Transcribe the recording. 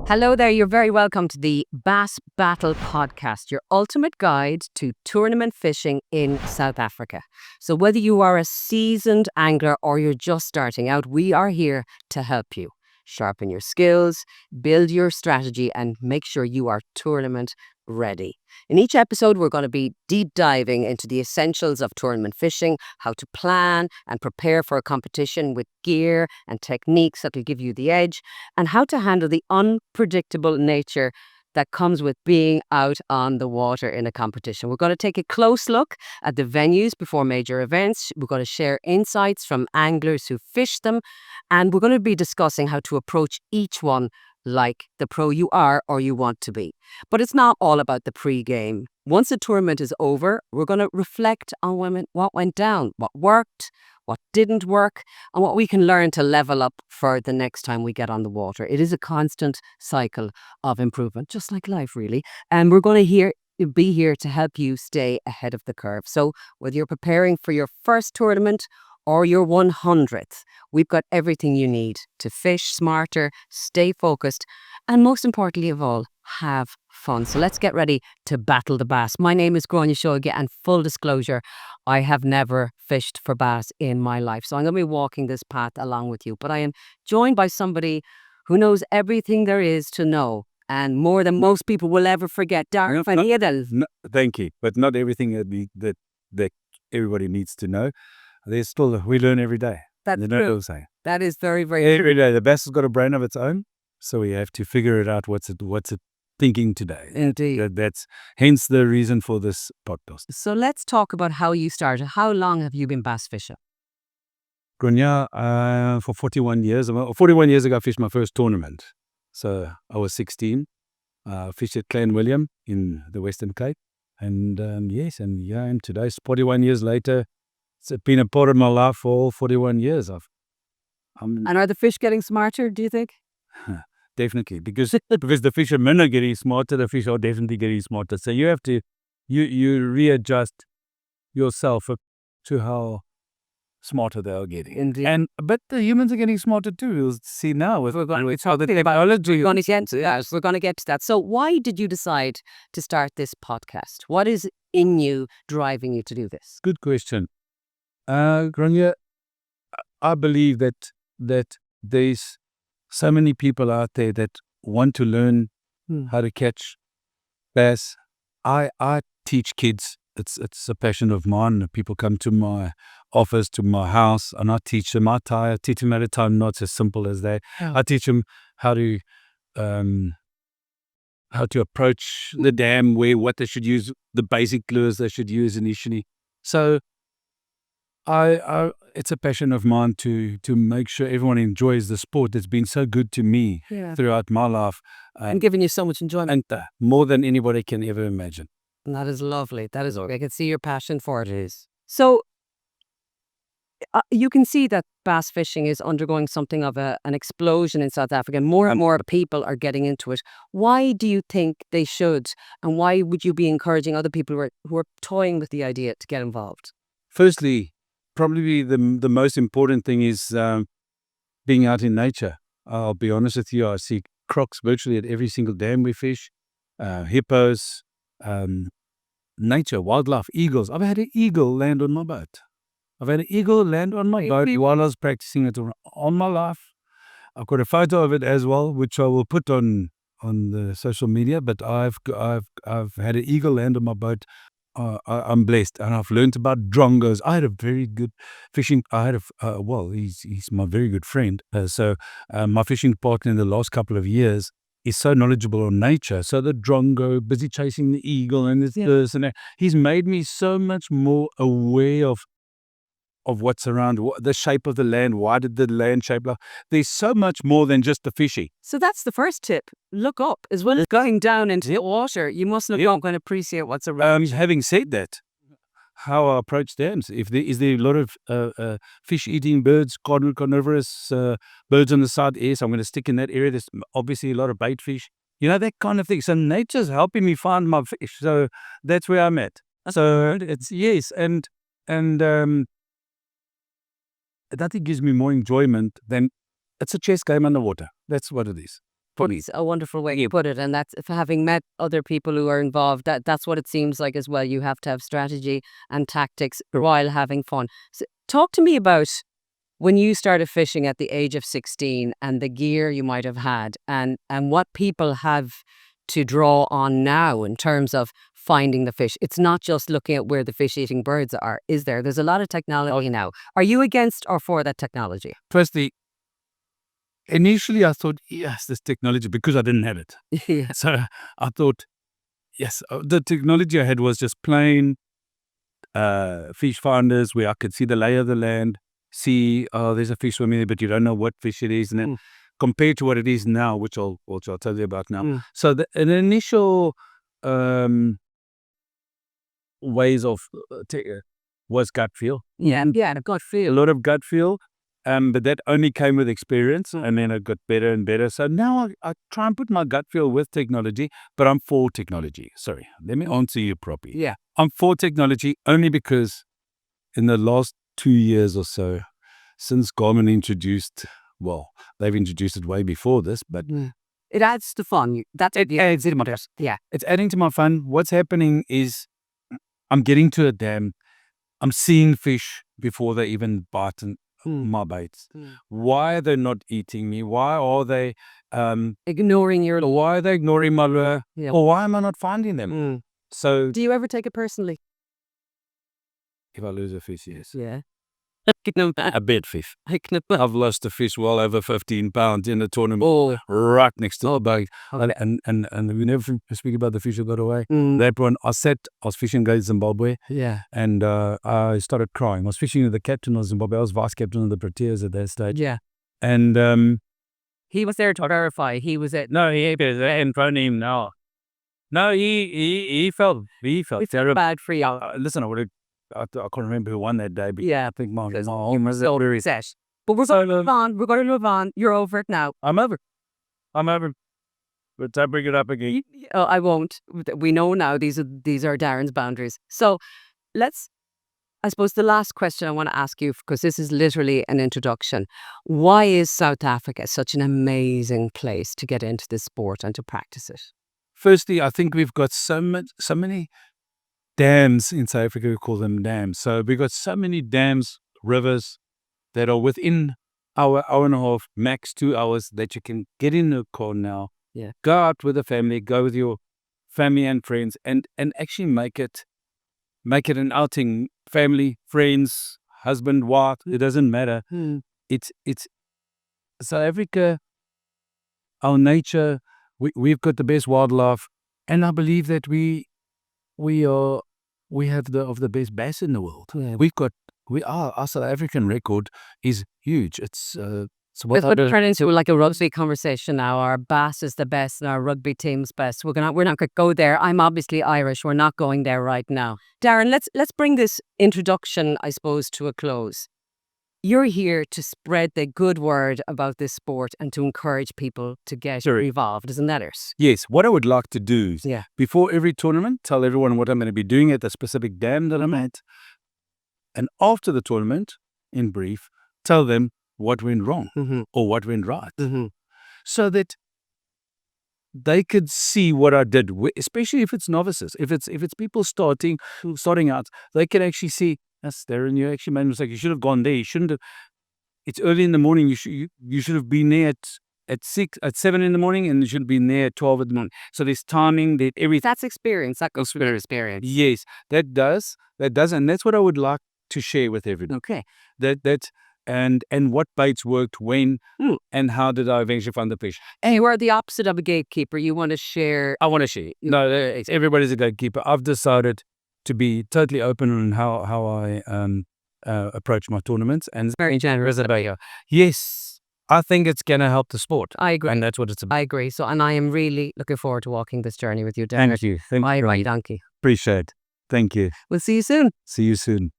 Hello there, you're very welcome to the Bass Battle podcast, your ultimate guide to tournament fishing in South Africa. So, whether you are a seasoned angler or you're just starting out, we are here to help you sharpen your skills, build your strategy, and make sure you are tournament ready. In each episode, we're going to be deep diving into the essentials of tournament fishing, how to plan and prepare for a competition with gear and techniques that will give you the edge, and how to handle the unpredictable nature that comes with being out on the water in a competition. We're going to take a close look at the venues before major events. We're going to share insights from anglers who fish them, and we're going to be discussing how to approach each one like the pro you are or you want to be. But it's not all about the pre-game. Once the tournament is over, we're going to reflect on what went down, what worked, what didn't work, and what we can learn to level up for the next time we get on the water. It is a constant cycle of improvement, just like life, really. And we're going to be here to help you stay ahead of the curve. So whether you're preparing for your first tournament or your 100th, we've got everything you need to fish smarter, stay focused, and most importantly of all, have fun. So let's get ready to battle the bass. My name is Gráinne Seoige, and full disclosure, I have never fished for bass in my life. So I'm going to be walking this path along with you. But I am joined by somebody who knows everything there is to know, and more than most people will ever forget. Darren Van Edel. Thank you, but not everything that everybody needs to know. There's still, we learn every day. That's You know true. what I'm saying? That is very, very true. Every day, the bass has got a brain of its own, so we have to figure it out. What's it thinking today? Indeed. That's hence the reason for this podcast. So let's talk about how you started. How long have you been bass fishing? Gráinne, for 41 years. 41 years ago, I fished my first tournament. So I was 16. Fished at Clanwilliam in the Western Cape. And and today, 41 years later, it's been a part of my life for all 41 years. And are the fish getting smarter, do you think? Definitely, because the fishermen are getting smarter, the fish are definitely getting smarter. So you have to, you readjust yourself to how smarter they are getting. Indeed. But the humans are getting smarter too. You'll see now it's how the biology. We're going to get to that. So why did you decide to start this podcast? What is in you driving you to do this? Good question. Gráinne, I believe that there's so many people out there that want to learn how to catch bass. I teach kids. It's a passion of mine. People come to my office, to my house, and I teach them. I teach them at a time, not as simple as that. Oh. I teach them how to approach the dam, what they should use, the basic lures they should use initially. So it's a passion of mine to make sure everyone enjoys the sport that's been so good to me throughout my life. And giving you so much enjoyment. And more than anybody can ever imagine. And that is lovely. That is, I can see your passion for it is. So you can see that bass fishing is undergoing something of an explosion in South Africa. More and more people are getting into it. Why do you think they should? And why would you be encouraging other people who are toying with the idea to get involved? Firstly, probably the most important thing is being out in nature. I'll be honest with you, I see crocs virtually at every single dam we fish, hippos, nature, wildlife, eagles. I've had an eagle land on my boat. While I was practicing it on my life. I've got a photo of it as well, which I will put on the social media. But I've had an eagle land on my boat. I'm blessed, and I've learned about drongos. I had a very good fishing. He's my very good friend. So my fishing partner in the last couple of years is so knowledgeable on nature. So the drongo, busy chasing the eagle, and this and that. He's made me so much more aware of what's around, the shape of the land. Why did the land shape like? There's so much more than just the fishing. So that's the first tip. Look up. As well as going down into the water, you must look up and appreciate what's around. Having said that, how I approach dams, is there a lot of fish-eating birds, carnivorous birds on the side? Yes, I'm going to stick in that area. There's obviously a lot of bait fish. That kind of thing. So nature's helping me find my fish. So that's where I'm at. So it's, yes, and nothing gives me more enjoyment than it's a chess game underwater. That's what it is. It's a wonderful way you put it, and that's if having met other people who are involved. That's what it seems like as well. You have to have strategy and tactics while having fun. So, talk to me about when you started fishing at the age of 16 and the gear you might have had, and what people have to draw on now in terms of finding the fish. It's not just looking at where the fish-eating birds are, is there? There's a lot of technology now. Are you against or for that technology? Firstly, initially I thought, yes, this technology, because I didn't have it. Yeah. So I thought, yes, the technology I had was just plain fish finders where I could see the lay of the land, see, oh, there's a fish swimming there, but you don't know what fish it is. And then compared to what it is now, which I'll tell you about now. So an initial ways of was gut feel. Yeah, gut A feel. lot of gut feel. But that only came with experience, and then it got better and better. So now I try and put my gut feel with technology, but I'm for technology. Sorry, let me answer you properly. Yeah. I'm for technology only because in the last 2 years or so, since Garmin introduced, well, they've introduced it way before this, but it adds to fun. That's it adds to my fun. Yeah. It's adding to my fun. What's happening is I'm getting to a dam. I'm seeing fish before they even bite my baits. Why are they not eating me? Why are they Ignoring your. why are they ignoring my lure? Yeah. Or why am I not finding them? So Do you ever take it personally? if I lose a fish, yes. Yeah. A big fish. I've lost a fish well over 15 pounds in a tournament Oh, right next to the boat. okay. And we never speak about the fish that got away. Mm. That one, I was fishing in Zimbabwe, Yeah. and I started crying. I was fishing with the captain of Zimbabwe. I was vice captain of the Proteas at that stage. Yeah. And He was there to verify. He was it. no, he was in front of him now. No, he felt terrible. Bad for you. Listen, I can't remember who won that day, but Yeah. I think my Because home was so very set. But we're going to move on. We're going to move on. You're over it now. I'm over. But I bring it up again. Oh, I won't. We know now these are Darren's boundaries. So I suppose the last question I want to ask you, because this is literally an introduction. Why is South Africa such an amazing place to get into this sport and to practice it? Firstly, I think we've got so many dams in South Africa. We call them dams. So we've got so many dams, rivers that are within hour and a half, max 2 hours, that you can get in a car now. Yeah. Go out with the family, go with your family and friends, and actually make it an outing. Family, friends, husband, wife, it doesn't matter. It's South Africa, our nature. We've got the best wildlife, and I believe that we have the best bass in the world. Yeah. Our South African record is huge. It's It's what turned into like a rugby conversation now. Our bass is the best and our rugby team's best. We're not going to go there. I'm obviously Irish. We're not going there right now. Darren, let's bring this introduction, I suppose, to a close. You're here to spread the good word about this sport and to encourage people to get involved, isn't that it? Yes. What I would like to do is, Yeah. before every tournament, tell everyone what I'm going to be doing at the specific dam that I'm at. And after the tournament, in brief, tell them what went wrong or what went right, so that they could see what I did. Especially if it's novices, if it's people starting out, they can actually see, that's Darren, you actually made a mistake. You should have gone there. You shouldn't have. It's early in the morning. You should have been there at 7 in the morning, and you should have been there at 12 in the morning. So there's timing, that everything. That's experience. That goes with experience. Yes, that does, and that's what I would like to share with everyone. Okay. And what baits worked when, and how did I eventually find the fish? Hey, we're the opposite of a gatekeeper. You want to share. I want to share. No, everybody's a gatekeeper. I've decided to be totally open on how I approach my tournaments, and Very generous about you. yes, I think it's going to help the sport. I agree. And that's what it's about. I agree. So, and I am really looking forward to walking this journey with you, Darren. Thank you. Bye, donkey. Appreciate it. Thank you. We'll see you soon. See you soon.